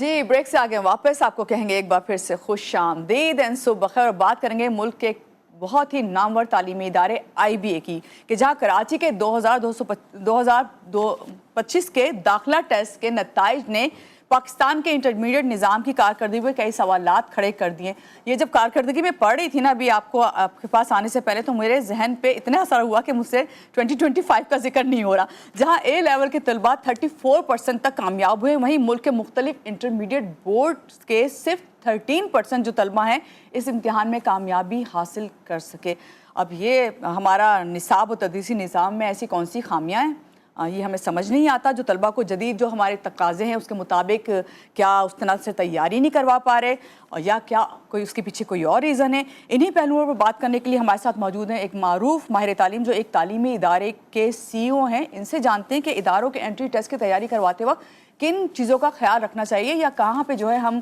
جی break سے آگے واپس آپ کو کہیں گے ایک بار پھر سے خوش آمدید صبح بخیر، اور بات کریں گے ملک کے بہت ہی نامور تعلیمی ادارے آئی بی اے کی، کہ جہاں کراچی کے 2025 کے داخلہ ٹیسٹ کے نتائج نے پاکستان کے انٹرمیڈیٹ نظام کی کارکردگی پر کئی سوالات کھڑے کر دیے۔ یہ جب کارکردگی میں پڑھ رہی تھی نا ابھی آپ کے پاس آنے سے پہلے، تو میرے ذہن پہ اتنا اثر ہوا کہ مجھ سے 2025 کا ذکر نہیں ہو رہا، جہاں اے لیول کے طلباء 34% تک کامیاب ہوئے، وہیں ملک کے مختلف انٹرمیڈیٹ بورڈ کے صرف 13% جو طلباء ہیں اس امتحان میں کامیابی حاصل کر سکے۔ اب یہ ہمارا نصاب و تدریسی نظام میں ایسی کون سی خامیاں ہیں، یہ ہمیں سمجھ نہیں آتا، جو طلباء کو جدید جو ہمارے تقاضے ہیں اس کے مطابق کیا اس طرح سے تیاری نہیں کروا پا رہے، یا کیا کوئی اس کے پیچھے کوئی اور ریزن ہے۔ انہی پہلوؤں پر بات کرنے کے لیے ہمارے ساتھ موجود ہیں ایک معروف ماہر تعلیم جو ایک تعلیمی ادارے کے سی او ہیں۔ ان سے جانتے ہیں کہ اداروں کے انٹری ٹیسٹ کی تیاری کرواتے وقت کن چیزوں کا خیال رکھنا چاہیے، یا کہاں پہ جو ہے ہم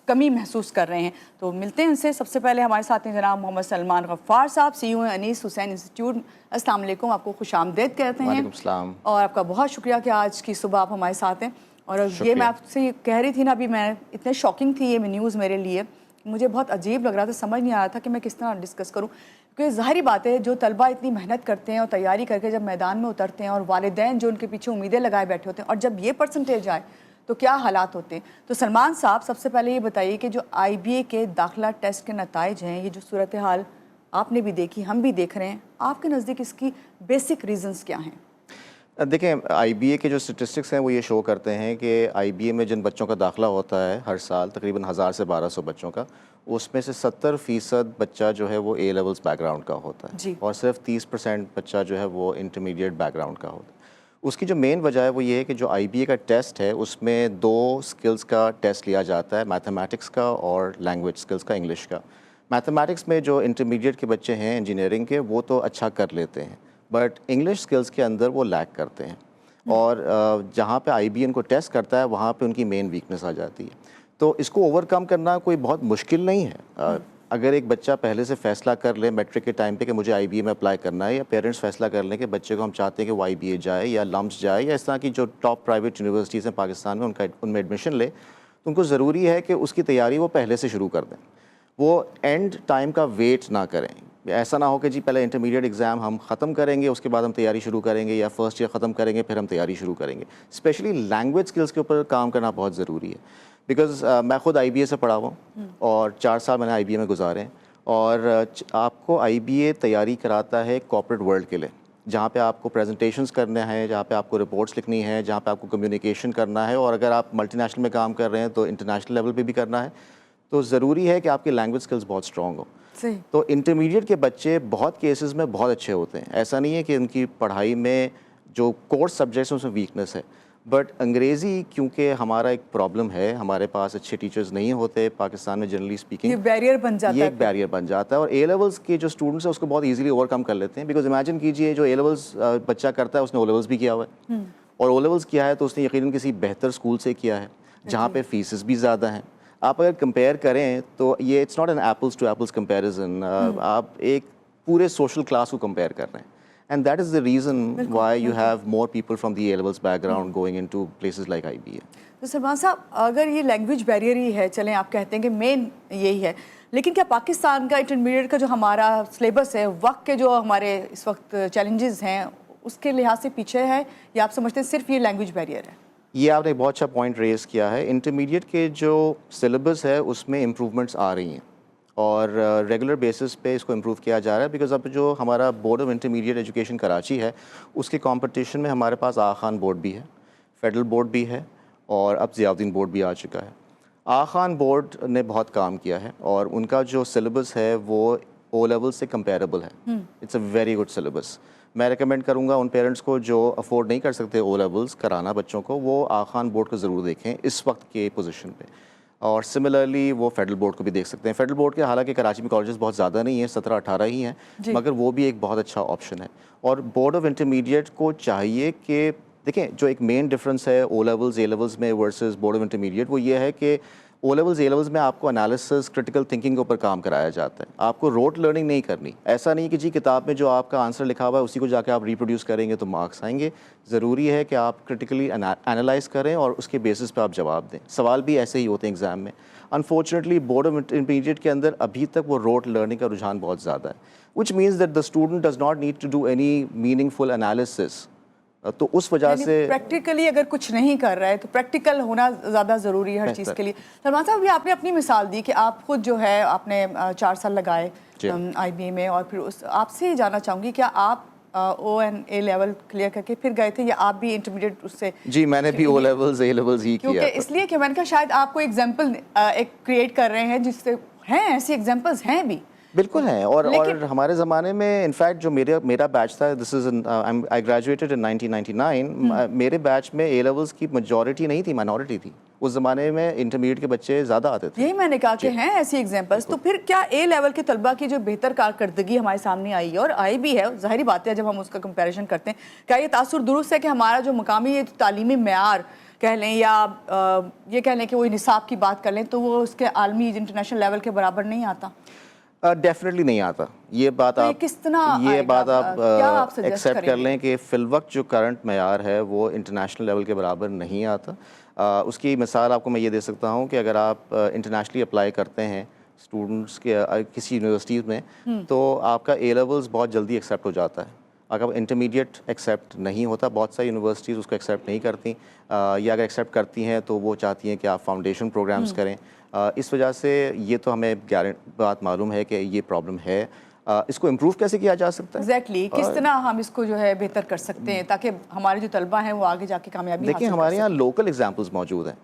کمی محسوس کر رہے ہیں۔ تو ملتے ہیں ان سے۔ سب سے پہلے ہمارے ساتھ ہیں جناب محمد سلمان غفار صاحب، سی او انیس حسین انسٹیٹیوٹ۔ السلام علیکم، آپ کو خوش آمدید کہتے ہیں۔ وعلیکم السلام، اور آپ کا بہت شکریہ کہ آج کی صبح آپ ہمارے ساتھ ہیں۔ اور یہ میں آپ سے کہہ رہی تھی نا ابھی، میں اتنے شاکنگ تھی یہ نیوز میرے لیے، مجھے بہت عجیب لگ رہا تھا، سمجھ نہیں آ رہا تھا کہ میں کس طرح ڈسکس کروں، کیونکہ ظاہری بات ہے جو طلباء اتنی محنت کرتے ہیں اور تیاری کر کے جب میدان میں اترتے ہیں، اور والدین جو ان کے پیچھے امیدیں لگائے بیٹھے ہوتے ہیں، اور جب یہ پرسنٹیج آئے تو کیا حالات ہوتے ہیں۔ تو سلمان صاحب سب سے پہلے یہ بتائیے کہ جو آئی بی اے کے داخلہ ٹیسٹ کے نتائج ہیں، یہ جو صورتحال آپ نے بھی دیکھی، ہم بھی دیکھ رہے ہیں، آپ کے نزدیک اس کی بیسک ریزنز کیا ہیں؟ دیکھیں آئی بی اے کے جو اسٹیٹسٹکس ہیں وہ یہ شو کرتے ہیں کہ آئی بی اے میں جن بچوں کا داخلہ ہوتا ہے ہر سال تقریباً 1000 سے 1200 بچوں کا، اس میں سے 70% بچہ جو ہے وہ اے لیولز بیک گراؤنڈ کا ہوتا ہے، جی، اور صرف 30% بچہ جو ہے وہ انٹرمیڈیٹ بیک گراؤنڈ کا ہوتا ہے۔ اس کی جو مین وجہ ہے وہ یہ ہے کہ جو آئی بی اے کا ٹیسٹ ہے اس میں 2 سکلز کا ٹیسٹ لیا جاتا ہے، میتھمیٹکس کا اور لینگویج سکلز کا، انگلش کا۔ میتھمیٹکس میں جو انٹرمیڈیٹ کے بچے ہیں انجینئرنگ کے، وہ تو اچھا کر لیتے ہیں، بٹ انگلش سکلز کے اندر وہ لیک کرتے ہیں، اور جہاں پہ آئی بی ان کو ٹیسٹ کرتا ہے وہاں پہ ان کی مین ویکنس آ جاتی ہے۔ تو اس کو اوور کم کرنا کوئی بہت مشکل نہیں ہے۔ اگر ایک بچہ پہلے سے فیصلہ کر لے میٹرک کے ٹائم پہ کہ مجھے آئی بی اے میں اپلائی کرنا ہے، یا پیرنٹس فیصلہ کر لیں کہ بچے کو ہم چاہتے ہیں کہ وہ آئی بی اے جائے یا لمس جائے یا اس طرح کی جو ٹاپ پرائیویٹ یونیورسٹیز ہیں پاکستان میں ان میں ایڈمیشن لے، تو ان کو ضروری ہے کہ اس کی تیاری وہ پہلے سے شروع کر دیں، وہ اینڈ ٹائم کا ویٹ نہ کریں۔ ایسا نہ ہو کہ جی پہلے انٹرمیڈیٹ ایگزام ہم ختم کریں گے اس کے بعد ہم تیاری شروع کریں گے، یا فرسٹ ایئر ختم کریں گے پھر ہم تیاری شروع کریں گے۔ اسپیشلی لینگویج سکلز کے اوپر کام کرنا بہت ضروری ہے، بیکاز میں خود آئی بی اے سے پڑھا ہوا ہوں، اور 4 سال میں نے آئی بی اے میں گزارے ہیں، اور آپ کو آئی بی اے تیاری کراتا ہے کارپوریٹ ورلڈ کے لیے، جہاں پہ آپ کو پریزنٹیشنز کرنے ہیں، جہاں پہ آپ کو رپورٹس لکھنی ہے، جہاں پہ آپ کو کمیونیکیشن کرنا ہے، اور اگر آپ ملٹی نیشنل میں کام کر رہے ہیں تو انٹرنیشنل لیول پہ بھی کرنا ہے، تو ضروری ہے کہ آپ کے لینگویج سکلز بہت اسٹرانگ ہو۔ تو انٹرمیڈیٹ کے بچے بہت کیسز میں بہت اچھے ہوتے ہیں، ایسا نہیں ہے کہ ان کی پڑھائی میں جو کورس سبجیکٹس ہیں اس میں ویکنس ہے، بٹ انگریزی کیونکہ ہمارا ایک پرابلم ہے، ہمارے پاس اچھے ٹیچرز نہیں ہوتے پاکستان میں جنرلی اسپیکنگ، یہ بیریئر بن جاتا ہے، یہ ایک بیریئر بن جاتا ہے، اور اے لیولز کے جو اسٹوڈنٹس ہیں اس کو بہت ایزیلی اوور کم کر لیتے ہیں، بیکاز امیجن کیجیے جو اے لیولز بچہ کرتا ہے اس نے او لیولز بھی کیا ہوا ہے، اور او لیولز کیا ہے تو اس نے یقیناً کسی بہتر اسکول سے کیا ہے جہاں پہ فیسز بھی زیادہ ہیں۔ آپ اگر کمپیئر کریں تو یہ it's not an apples to apples comparison, آپ ایک پورے سوشل کلاس کو کمپیئر کر رہے ہیں، and that is the reason why you have more people from the A levels background going into places like I B A. تو سلمان صاحب اگر یہ لینگویج بیریئر ہی ہے، چلیں آپ کہتے ہیں کہ مین یہی ہے، لیکن کیا پاکستان کا انٹرمیڈیٹ کا جو ہمارا سلیبس ہے، وقت کے جو ہمارے اس وقت چیلنجز ہیں اس کے لحاظ سے پیچھے ہے، یا آپ سمجھتے ہیں صرف یہ لینگویج بیریئر ہے؟ یہ آپ نے بہت اچھا پوائنٹ ریز کیا ہے۔ انٹرمیڈیٹ کے جو سلیبس ہے اس میں امپرومنٹس آ رہی ہیں، اور ریگولر بیسس پہ اس کو امپروو کیا جا رہا ہے، بیکاز اب جو ہمارا board of intermediate education Karachi ہے اس کے کمپٹیشن میں ہمارے پاس آغا خان بورڈ بھی ہے، فیڈرل بورڈ بھی ہے، اور اب ضیاء الدین بورڈ بھی آ چکا ہے۔ آغا خان بورڈ نے بہت کام کیا ہے، اور ان کا جو سلیبس ہے وہ او لیول سے کمپیریبل ہے، it's a very good syllabus. میں ریکمینڈ کروں گا ان پیرنٹس کو جو افورڈ نہیں کر سکتے او لیولز کرانا بچوں کو، وہ آغا خان بورڈ کو ضرور دیکھیں اس وقت کے پوزیشن پہ، اور سملرلی وہ فیڈرل بورڈ کو بھی دیکھ سکتے ہیں۔ فیڈرل بورڈ کے حالانکہ کراچی میں کالجز بہت زیادہ نہیں ہیں، 17-18 ہی ہیں، مگر وہ بھی ایک بہت اچھا آپشن ہے۔ اور بورڈ آف انٹرمیڈیٹ کو چاہیے کہ دیکھیں جو ایک مین ڈفرنس ہے او لیولز اے لیولز میں ورسز بورڈ آف انٹرمیڈیٹ، وہ یہ ہے کہ او لیولز اے لیولز میں آپ کو انالیسس کرٹیکل تھنکنگ کے اوپر کام کرایا جاتا ہے. آپ کو روٹ لرننگ نہیں کرنی. ایسا نہیں کہ جی کتاب میں جو آپ کا آنسر لکھا ہوا ہے اسی کو جا کے آپ ریپروڈیوس کریں گے تو مارکس آئیں گے. ضروری ہے کہ آپ کرٹیکلی انالائز کریں اور اس کے بیسس پہ آپ جواب دیں. سوال بھی ایسے ہی ہوتے ہیں ایگزام میں. انفارچونیٹلی بورڈ آف انٹرمیڈیٹ کے اندر ابھی تک وہ روٹ لرننگ کا رجحان بہت زیادہ ہے, which means that the student does not need to do any meaningful analysis. تو اس وجہ سے پریکٹیکلی اگر کچھ نہیں کر رہا ہے تو پریکٹیکل ہونا زیادہ ضروری ہے ہر چیز کے لیے. سلمان صاحب, ابھی آپ نے اپنی مثال دی کہ آپ خود جو ہے آپ نے 4 سال لگائے آئی بی اے میں, اور پھر آپ سے جاننا چاہوں گی کیا آپ او این اے لیول کلیئر کر کے پھر گئے تھے یا آپ بھی انٹرمیڈیٹ اس سے؟ جی میں نے بھی او لیولز اے لیولز ہی کیا. کیونکہ اس لیے کہ میں نے کہا شاید آپ کو ایگزامپل ایک کریٹ کر رہے ہیں جس سے ہیں ایسی ایگزامپلس ہیں بھی. بالکل ہیں, اور ہمارے زمانے میں انفیکٹ جو میرا بیچ تھا, دس از آئی گریجویٹڈ ان 1999, میرے بیچ میں اے لیولز کی میجورٹی نہیں تھی, مائنورٹی تھی. اس زمانے میں انٹرمیڈیٹ کے بچے زیادہ آتے تھے. یہی میں نے کہا کہ ہیں ایسی ایگزامپلس. تو پھر کیا اے لیول کے طلبہ کی جو بہتر کارکردگی ہمارے سامنے آئی ہے اور آئی بھی ہے, ظاہری بات ہے جب ہم اس کا کمپیریزن کرتے ہیں, کیا یہ تاثر درست ہے کہ ہمارا جو مقامی تعلیمی معیار کہہ لیں یا یہ کہہ لیں کہ وہ نصاب کی بات کر لیں تو وہ اس کے عالمی انٹرنیشنل لیول کے برابر نہیں آتا؟ ڈیفینیٹلی نہیں آتا. یہ بات آپ ایکسیپٹ کر لیں کہ فی الوقت جو کرنٹ معیار ہے وہ انٹرنیشنل لیول کے برابر نہیں آتا. اس کی مثال آپ کو میں یہ دے سکتا ہوں کہ اگر آپ انٹرنیشنلی اپلائی کرتے ہیں اسٹوڈنٹس کے کسی یونیورسٹیز میں تو آپ کا اے لیولز بہت جلدی ایکسیپٹ ہو جاتا ہے. اگر انٹرمیڈیٹ ایکسیپٹ نہیں ہوتا, بہت ساری یونیورسٹیز اس کو ایکسیپٹ نہیں کرتی, یا اگر ایکسیپٹ کرتی ہیں تو وہ چاہتی ہیں کہ آپ فاؤنڈیشن پروگرامز کریں. اس وجہ سے یہ تو ہمیں بات معلوم ہے کہ یہ پرابلم ہے. اس کو امپروو کیسے کیا جا سکتا ہے؟ ایگزیکٹلی کس طرح ہم اس کو جو ہے بہتر کر سکتے ہیں تاکہ ہمارے جو طلبہ ہیں وہ آگے جا کے کامیابی حاصل کر سکیں؟ دیکھیں ہمارے یہاں لوکل ایگزامپلز موجود ہیں,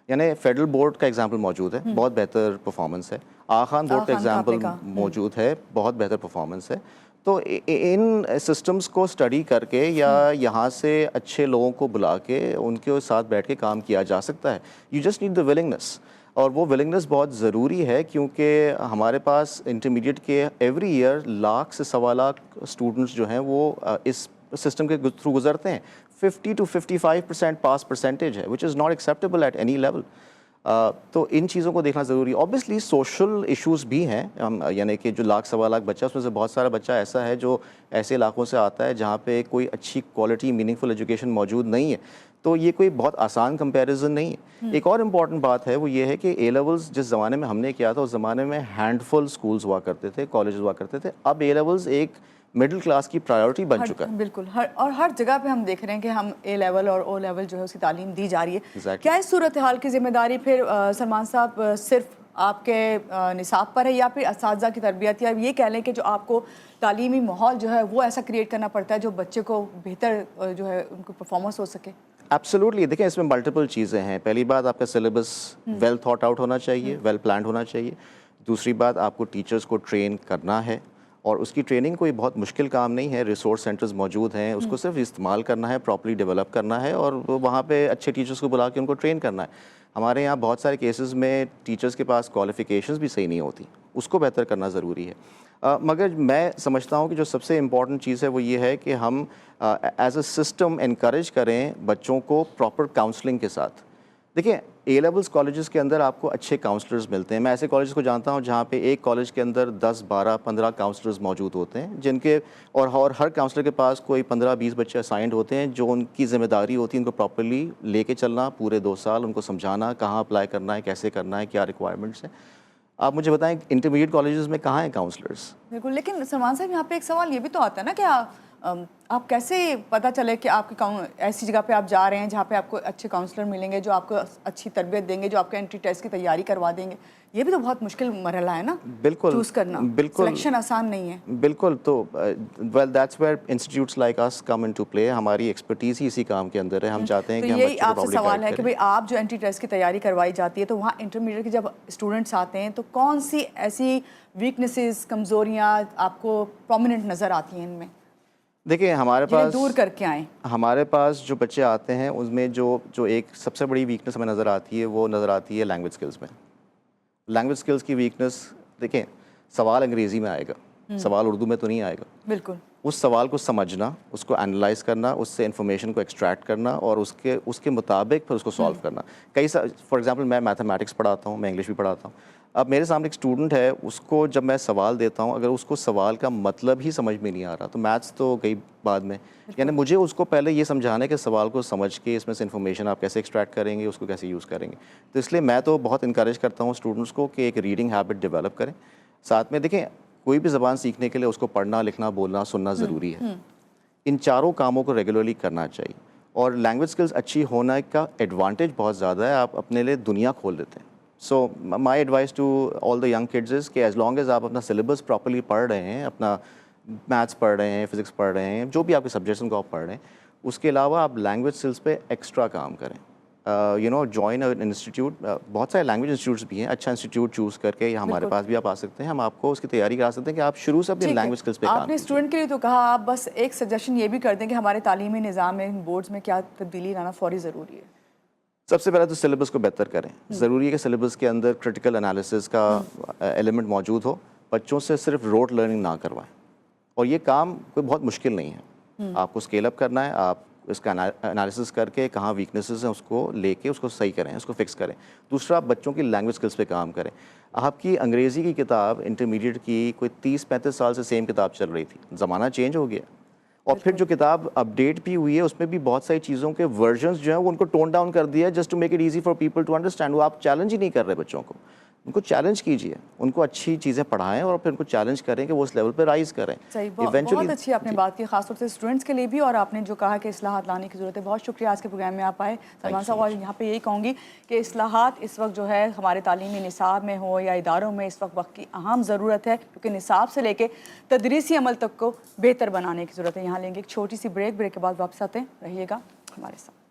یعنی فیڈرل بورڈ کا ایگزامپل موجود ہے, بہت بہتر پرفارمنس ہے. آغا خان بورڈ کا ایگزامپل موجود ہے, بہت بہتر پرفارمنس ہے. تو ان سسٹمز کو اسٹڈی کر کے یا یہاں سے اچھے لوگوں کو بلا کے ان کے ساتھ بیٹھ کے کام کیا جا سکتا ہے. یو جسٹ نیڈ دا ولنگنس, اور وہ ولنگنس بہت ضروری ہے کیونکہ ہمارے پاس انٹرمیڈیٹ کے ایوری ایئر 1 لاکھ سے 1.25 لاکھ اسٹوڈنٹس جو ہیں وہ اس سسٹم کے تھرو گزرتے ہیں. 50 to 55% پاس پرسنٹیج ہے, which is not acceptable at any level. تو ان چیزوں کو دیکھنا ضروری ہے. اوبیسلی سوشل ایشوز بھی ہیں, یعنی کہ جو 1 لاکھ 1.25 لاکھ بچہ اس میں سے بہت سارا بچہ ایسا ہے جو ایسے علاقوں سے آتا ہے جہاں پہ کوئی اچھی کوالٹی میننگ فل ایجوکیشن موجود نہیں ہے. تو یہ کوئی بہت آسان کمپیریزن نہیں ہے. ایک اور امپورٹنٹ بات ہے وہ یہ ہے کہ اے لیولز جس زمانے میں ہم نے کیا تھا اس زمانے میں ہینڈ فل اسکولز ہوا کرتے تھے, کالجز ہوا کرتے تھے. اب اے لیولز ایک مڈل کلاس کی پرائیورٹی بن چکا ہے. بالکل, اور ہر جگہ پہ ہم دیکھ رہے ہیں کہ ہم اے لیول اور او لیول جو ہے اس کی تعلیم دی جا رہی ہے. کیا اس صورتحال کی ذمہ داری پھر سلمان صاحب صرف آپ کے نصاب پر ہے یا پھر اساتذہ کی تربیت, یا یہ کہہ لیں کہ جو آپ کو تعلیمی ماحول جو ہے وہ ایسا کریٹ کرنا پڑتا ہے جو بچے کو بہتر جو ہے ان کو پرفارمنس ہو سکے؟ ایبسلیوٹلی. دیکھیں اس میں ملٹیپل چیزیں ہیں. پہلی بات آپ کا سلیبس ویل تھاٹ آؤٹ ہونا چاہیے, ویل پلانڈ ہونا چاہیے. دوسری بات آپ کو ٹیچرز کو ٹرین کرنا ہے, اور اس کی ٹریننگ کوئی بہت مشکل کام نہیں ہے. ریسورس سینٹرز موجود ہیں, اس کو صرف استعمال کرنا ہے, پراپرلی ڈیولپ کرنا ہے, اور وہاں پہ اچھے ٹیچرز کو بلا کے ان کو ٹرین کرنا ہے. ہمارے یہاں بہت سارے کیسز میں ٹیچرز کے پاس کوالیفیکیشنز بھی صحیح نہیں ہوتی, اس کو بہتر کرنا ضروری ہے. مگر میں سمجھتا ہوں کہ جو سب سے امپورٹنٹ چیز ہے وہ یہ ہے کہ ہم ایز اے سسٹم انکریج کریں بچوں کو پراپر کاؤنسلنگ کے ساتھ. دیکھیں اے لیولز کالجز کے اندر آپ کو اچھے کاؤنسلرز ملتے ہیں. میں ایسے کالجز کو جانتا ہوں جہاں پہ ایک کالج کے اندر 10 12 15 کاؤنسلرز موجود ہوتے ہیں, جن کے اور ہر کاؤنسلر کے پاس کوئی 15 20 بچے اسائنڈ ہوتے ہیں, جو ان کی ذمہ داری ہوتی ہے ان کو پراپرلی لے کے چلنا پورے 2 سال, ان کو سمجھانا کہاں اپلائی کرنا ہے, کیسے کرنا ہے, کیا ریکوائرمنٹس ہیں. آپ مجھے بتائیں انٹرمیڈیٹ کالجز میں کہاں ہیں کاؤنسلرز؟ بالکل. لیکن سلمان صاحب یہاں پہ ایک سوال یہ بھی تو آتا ہے نا کہ آپ کیسے پتہ چلے کہ آپ کی ایسی جگہ پہ آپ جا رہے ہیں جہاں پہ آپ کو اچھے کاؤنسلر ملیں گے جو آپ کو اچھی تربیت دیں گے, جو آپ کے انٹری ٹیسٹ کی تیاری کروا دیں گے. یہ بھی تو بہت مشکل مرحلہ ہے نا بالکل چوز کرنا, بالکل سلیکشن آسان نہیں ہے. بالکل. تو well that's where institutes like us come into play. ہماری ایکسپرٹیز ہی اسی کام کے اندر ہے. ہم چاہتے ہیں کہ ہم یہی آپ سے سوال ہے کہ بھئی آپ جو انٹری ٹیسٹ کی تیاری کروائی جاتی ہے تو وہاں انٹرمیڈیٹ کے جب اسٹوڈنٹس آتے ہیں تو کون سی ایسی ویکنیسز, کمزوریاں آپ کو پرومیننٹ نظر آتی ہیں ان میں؟ دیکھیں ہمارے پاس دور کر کے آئیں. ہمارے پاس جو بچے آتے ہیں اس میں جو ایک سب سے بڑی ویکنس ہمیں نظر آتی ہے وہ نظر آتی ہے لینگویج سکلز میں. لینگویج سکلز کی ویکنس, دیکھیں سوال انگریزی میں آئے گا, سوال اردو میں تو نہیں آئے گا. بالکل. اس سوال کو سمجھنا، اس کو انالائز کرنا، اس سے انفارمیشن کو ایکسٹریکٹ کرنا اور اس کے مطابق پھر اس کو سالو کرنا. فار ایگزامپل میں میتھمیٹکس پڑھاتا ہوں، میں انگلش بھی پڑھاتا ہوں. اب میرے سامنے ایک اسٹوڈنٹ ہے، اس کو جب میں سوال دیتا ہوں، اگر اس کو سوال کا مطلب ہی سمجھ میں نہیں آ رہا تو میتھس تو گئی بعد میں. یعنی مجھے اس کو پہلے یہ سمجھانا ہے کہ سوال کو سمجھ کے اس میں سے انفارمیشن آپ کیسے ایکسٹریکٹ کریں گے، اس کو کیسے یوز کریں گے. تو اس لیے میں تو بہت انکریج کرتا ہوں اسٹوڈنٹس کو کہ ایک ریڈنگ ہیبٹ ڈیولپ کریں. ساتھ میں دیکھیں، کوئی بھی زبان سیکھنے کے لیے اس کو پڑھنا، لکھنا، بولنا، سننا ضروری ہے. ان چاروں کاموں کو ریگولرلی کرنا چاہیے. اور لینگویج اسکلز اچھی ہونے کا ایڈوانٹیج بہت زیادہ ہے، آپ اپنے لیے دنیا کھول دیتے ہیں. So my advice to all the young kids is کہ ایز لانگ ایز آپ اپنا سلیبس پراپرلی پڑھ رہے ہیں، اپنا میتھس پڑھ رہے ہیں، فزکس پڑھ رہے ہیں، جو بھی آپ کے سبجیکٹس ان کو آپ پڑھ رہے ہیں، اس کے علاوہ آپ لینگویج اسکلس پہ ایکسٹرا کام کریں. جوائن انسٹیٹیوٹ، بہت سارے لینگویج انسٹیٹیوٹس بھی ہیں. اچھا انسٹیٹیوٹ چوز کر کے ہمارے پاس بھی آپ آ سکتے ہیں، ہم آپ کو اس کی تیاری کرا سکتے ہیں کہ آپ شروع سے اپنی لینگویج اسکلس پہ کام آپ نے اسٹوڈنٹ کے لیے تو کہا، آپ بس ایک سجیشن یہ بھی کر دیں کہ ہمارے تعلیمی نظام میں بورڈز میں کیا تبدیلی لانا فوری ضروری ہے. سب سے پہلے تو سلیبس کو بہتر کریں. ضروری ہے کہ سلیبس کے اندر کرٹیکل انالیسس کا ایلیمنٹ موجود ہو. بچوں سے صرف روٹ لرننگ نہ کروائیں. اور یہ کام کوئی بہت مشکل نہیں ہے. آپ کو اسکیل اپ کرنا ہے، آپ اس کا انالیسس کر کے کہاں ویکنیسز ہیں اس کو لے کے اس کو صحیح کریں، اس کو فکس کریں. دوسرا، بچوں کی لینگویج اسکلس پہ کام کریں. آپ کی انگریزی کی کتاب انٹرمیڈیٹ کی کوئی 30-35 سال سے سیم کتاب چل رہی تھی. زمانہ چینج ہو گیا. اور پھر جو کتاب اپڈیٹ بھی ہوئی ہے اس میں بھی بہت ساری چیزوں کے ورژنس جو ہیں وہ ان کو ٹون ڈاؤن کر دیا ہے just to make it easy for people to understand. وہ آپ چیلنج ہی نہیں کر رہے بچوں کو. ان کو چیلنج کیجیے، ان کو اچھی چیزیں پڑھائیں اور پھر ان کو چیلنج کریں کہ وہ اس لیول پہ رائز کریں. صحیح، بہت اچھی آپ نے بات کی، خاص طور سے اسٹوڈنٹس کے لیے بھی. اور آپ نے جو کہا کہ اصلاحات لانے کی ضرورت ہے، بہت شکریہ آج کے پروگرام میں آپ آئے سلمان صاحب. اور یہاں پہ یہی کہوں گی کہ اصلاحات اس وقت جو ہے ہمارے تعلیمی نصاب میں ہو یا اداروں میں، اس وقت کی اہم ضرورت ہے، کیونکہ نصاب سے لے کے تدریسی عمل تک کو بہتر بنانے کی ضرورت ہے. یہاں لیں گے ایک چھوٹی سی بریک کے بعد واپس آتے ہیں. رہیے گا ہمارے ساتھ.